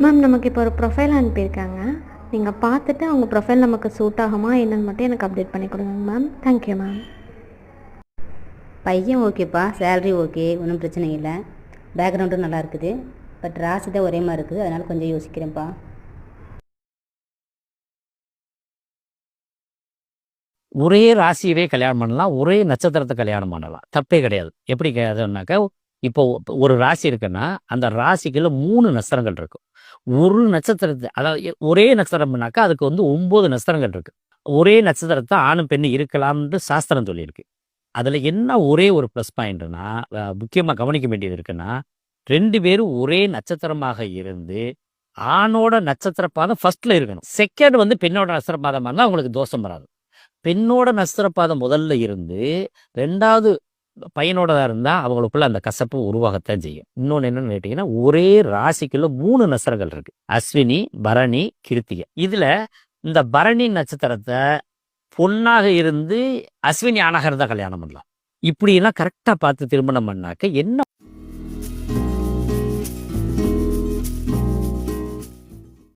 Ma'am நமக்கு இப்போ ஒரு ப்ரொஃபைல் அனுப்பியிருக்காங்க. நீங்கள் பார்த்துட்டு அவங்க ப்ரொஃபைல் நமக்கு சூட் ஆகுமா என்னன்னு மட்டும் எனக்கு அப்டேட் பண்ணி கொடுங்க மேம். Thank you ma'am. பையன் ஓகேப்பா, சேலரி ஓகே, ஒன்றும் பிரச்சனை இல்லை, பேக்ரவுண்டும் நல்லா இருக்குது. பட் ராசி தான் ஒரே மாதிரி இருக்குது, அதனால் கொஞ்சம் யோசிக்கிறேன்ப்பா. ஒரே ராசியவே கல்யாணம் பண்ணலாம், ஒரே நட்சத்திரத்தை கல்யாணம் பண்ணலாம், தப்பே கிடையாது. எப்படி கிடையாதுன்னாக்கா, இப்போ ஒரு ராசி இருக்குன்னா அந்த ராசிக்குள்ள 3 நட்சத்திரங்கள் இருக்கும். ஒரு நட்சத்திரத்தை அதாவது ஒரே நட்சத்திரம்னாக்கா அதுக்கு வந்து 9 நட்சத்திரங்கள் இருக்கு. ஒரே நட்சத்திரத்தை ஆணும் பெண்ணும் இருக்கலாம்னு சாஸ்திரம் சொல்லியிருக்கு. அதில் என்ன ஒரே ஒரு ப்ளஸ் பாயிண்ட்னா முக்கியமாக கவனிக்க வேண்டியது இருக்குன்னா, 2 பேரும் ஒரே நட்சத்திரமாக இருந்து ஆணோட நட்சத்திர பாதம் ஃபர்ஸ்ட்ல இருக்கணும். செகண்ட் வந்து பெண்ணோட நட்சத்திர பாதமாக இருந்தால் அவங்களுக்கு தோஷம் வராது. பெண்ணோட நட்சத்திர பாதம் முதல்ல இருந்து 2வது பையனோடதாக இருந்தால் அவங்களுக்குள்ள அந்த கசப்பு உருவாகத்தான் செய்யும். இன்னொன்று என்னன்னு கேட்டிங்கன்னா, ஒரே ராசிக்குள்ள 3 நட்சத்திரங்கள் இருக்கு. அஸ்வினி, பரணி, கிருத்திகை. இதில் இந்த பரணி நட்சத்திரத்தை பொண்ணாக இருந்து அஸ்வினி ஆணாக இருந்தால் கல்யாணம் பண்ணலாம். இப்படியெல்லாம் கரெக்டாக பார்த்து திருமணம் பண்ணாக்க என்ன